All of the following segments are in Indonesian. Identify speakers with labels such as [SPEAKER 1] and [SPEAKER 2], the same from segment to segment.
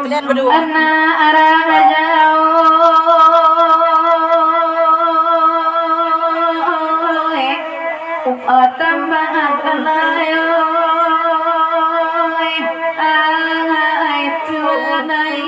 [SPEAKER 1] Kalian berdua.
[SPEAKER 2] Anak arah jauh, tambah kalayo, tunai.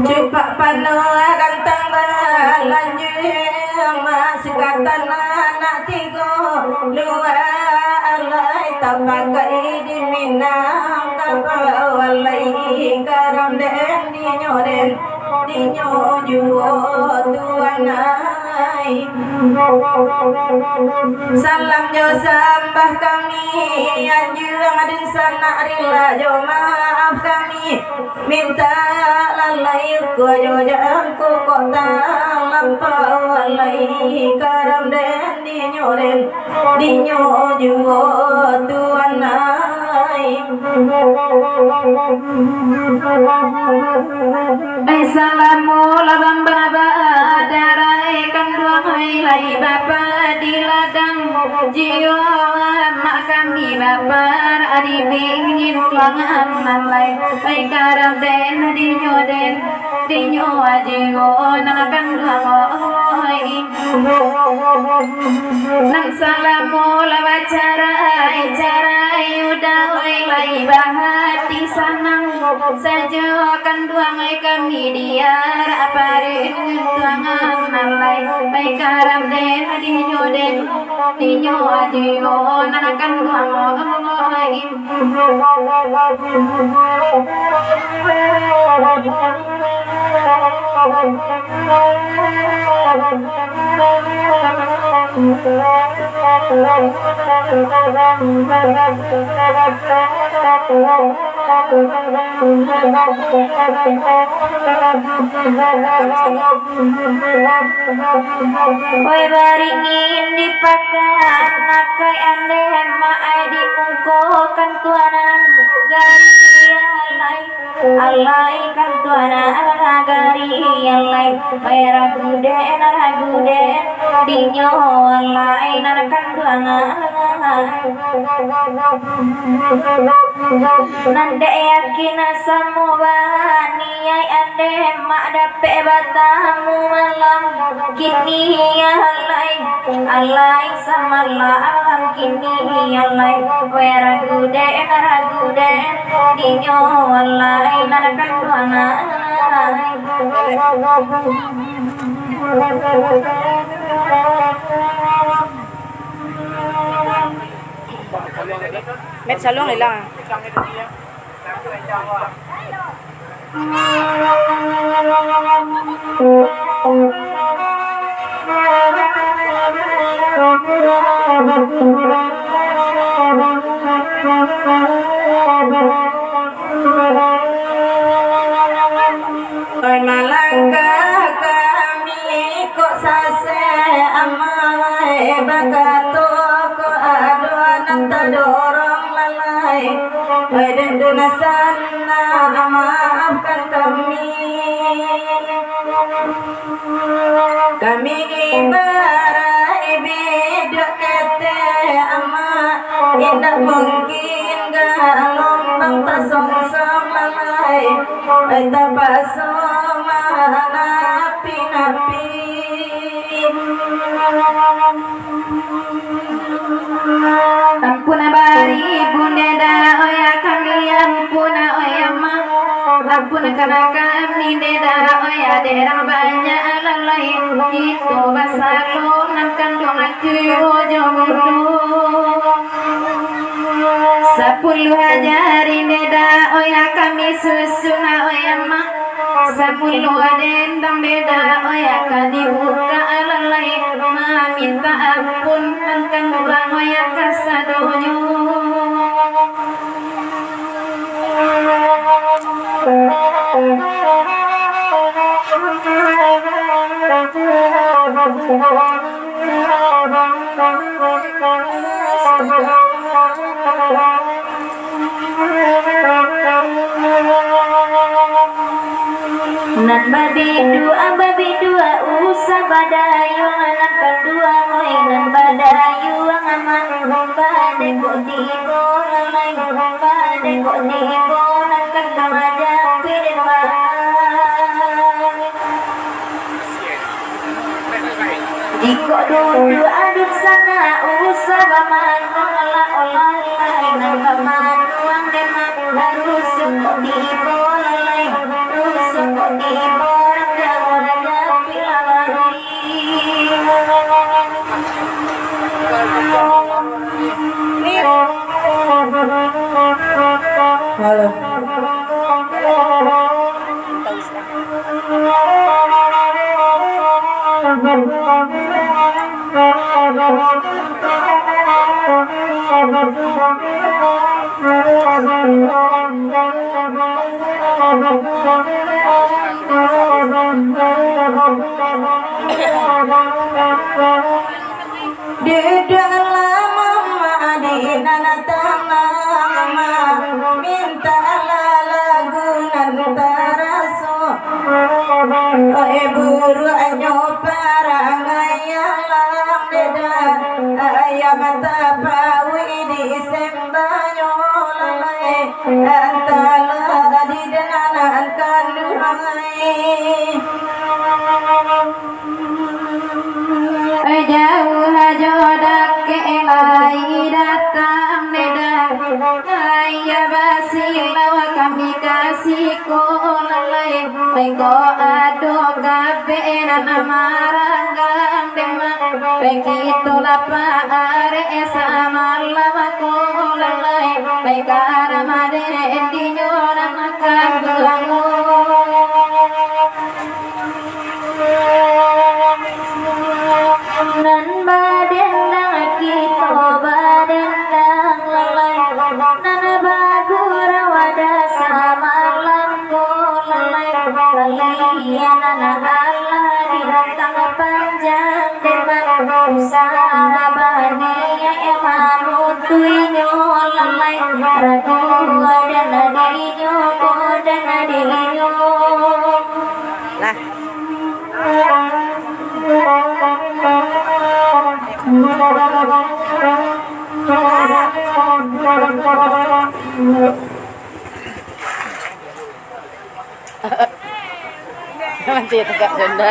[SPEAKER 2] Cepat panua kantang lanjut masih kata anak tiga luar alai tapakai di minang kapalai karam den di nyojuo tuanai. Salam jo sambah kami anjurang adin sana rila jo maaf kami minta lalai ku jo jangku kota lampau alai karam den di nyojuo tuanai. Assalamu alaikum darai kan dua hai bapa di ladang jiwa mak kami bapa adi bingin tuangan nalai baik karam den di nyoa jiwa nanakan dua hai nang salamu lawa carai udah lai bahati sanang saja akan duangai kami diar aparin tuangan nalai baik karam den di nyoa jiwa nanakan duangai Oi baringin dipakan nakai ande ma adi ungkokan tuanan garia alai kan tuanan garia alai ragude dinyo alai nanakan tuanan nande yakin samu bani ai ande mak dape batamu malam kini alai samalla kini alai ragude dinyo alai nanakan tuanan
[SPEAKER 1] Met salong lang.
[SPEAKER 2] Malangkah kami kok sase amai bakato ko aduan tadorong lalai dan dunasana maafkan kami ibarai beda kete ama indah mungkin galombang tasong-song lalai tapasong napi-napi ampuna bari bunda da oya kami ampuna oya ma ampuna kana kami deda oya dera banyak lalai itu basalo namkan doa tuyo jogodo 10 hajari deda oya kami susuna oya ma 10 adendang beda oya kadibuka lalai minta ampun kan orang oya kasadonyo nan babi dua usah badayu anak kedua oi nan badayu aman bade kok dibo lalai bade kok dibo nan kadang ada piring jiko dulu aduk sana usah bamanong olalai nan bamanong demak harus kok dibo lalai harus kok dibo di dalam Madinah minta lagu nantaraso oi buru anyo parang ayalang deda ayam tapawi di sembanyo lalai antala di denanan kanduhai jauh jodak ke elai datang neda ayah basilawa kami kasih ko lalai pengko ado gabe namaranggang demang pengito lapa are sama lawa ko lalai pengkara made endinyo namakan bulango nan badendang kita badendang lalai nan bagura wada sama lamgo lalai lalai nan Allah di rantang panjang demak usaha bani emanu tuinyo lalai ragu dan adinyo dan adinyo lah
[SPEAKER 1] Nanti tegak janda.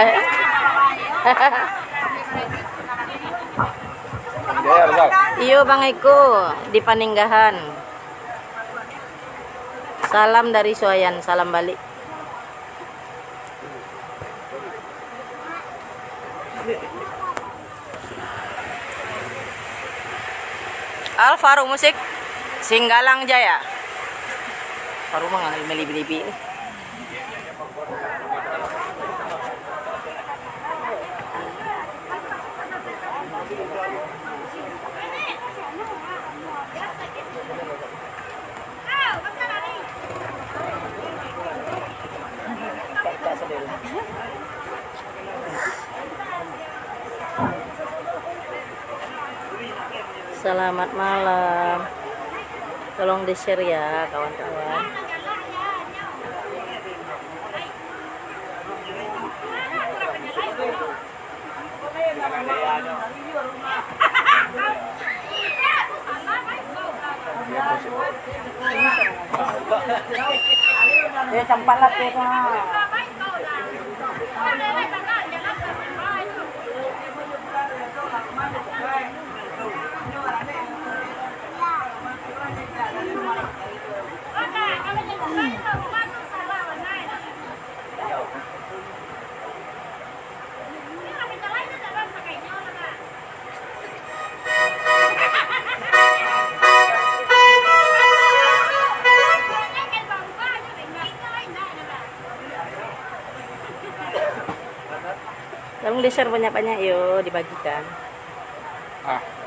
[SPEAKER 1] Iyo Bang Eko di Paninggahan. Salam dari Soayan, salam balik. Alvaro Musik Singgalang Jaya. Baru mah ngali melibi-libi. Selamat malam. Tolong di-share ya kawan-kawan.
[SPEAKER 3] Ya campalat ya.
[SPEAKER 1] Tolong di-share banyak-banyak yuk, dibagikan.
[SPEAKER 4] Ah.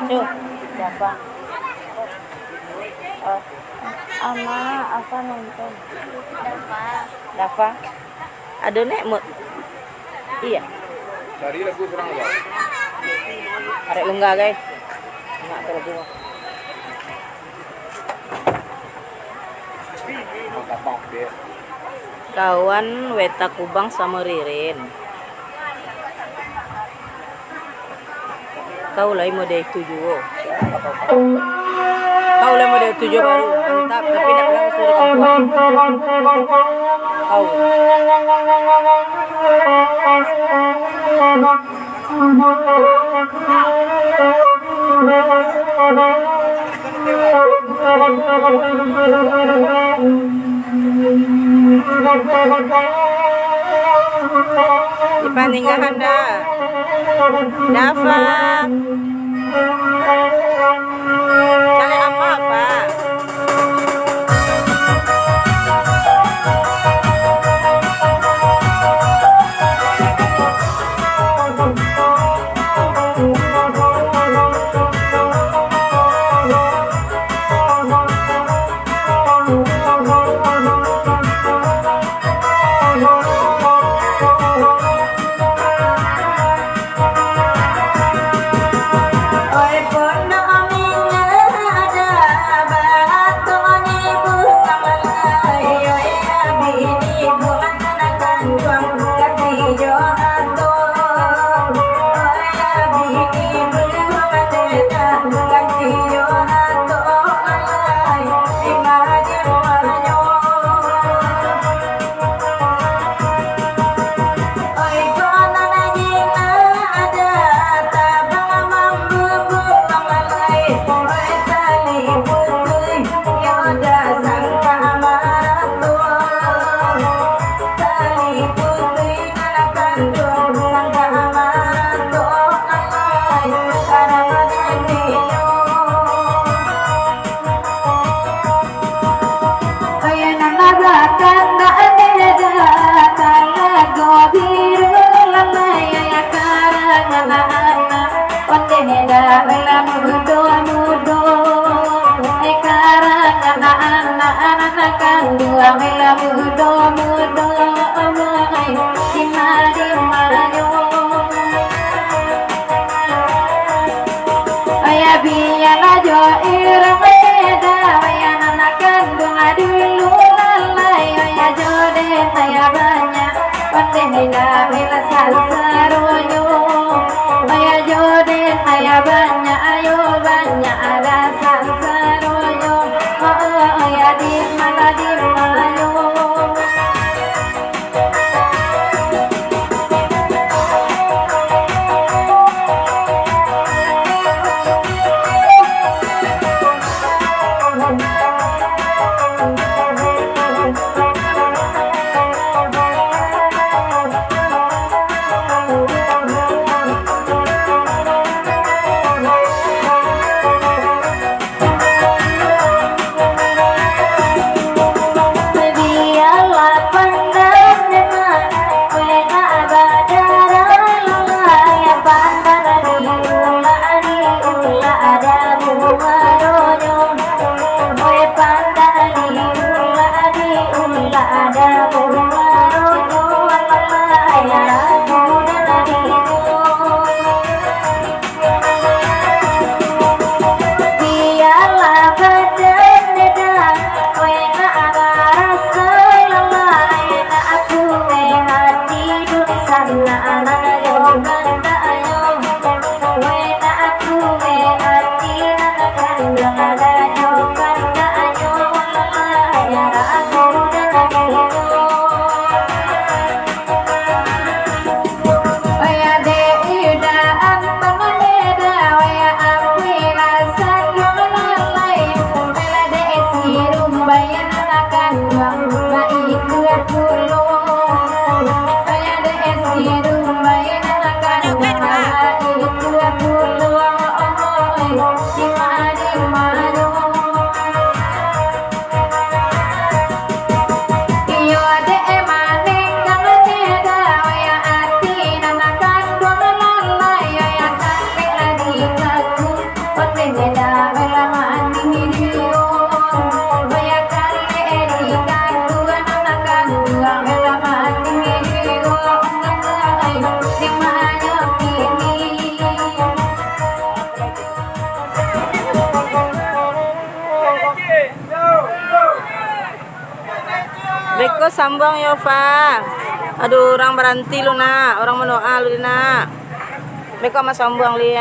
[SPEAKER 1] Cuk, siapa? Ama, apa nonton? Dafa. Aduh nek mut. Iya.
[SPEAKER 3] Dari lagu serang apa?
[SPEAKER 1] Arek lungga guys. Enggak terlalu.
[SPEAKER 3] Mata pak dia.
[SPEAKER 1] Kawan Weta Kubang sama Ririn. Kau lah mode 7. Kau lah mode 7 baru. Mantap, tapi nak bilang suruh kau. Di paninggahan dah. Dafa. Cari apa?
[SPEAKER 2] Oi pono amingan
[SPEAKER 1] kau sambung Yova. Aduh orang berhenti lu nak, orang mendoa lu nak. Mereka mas sambung Lia.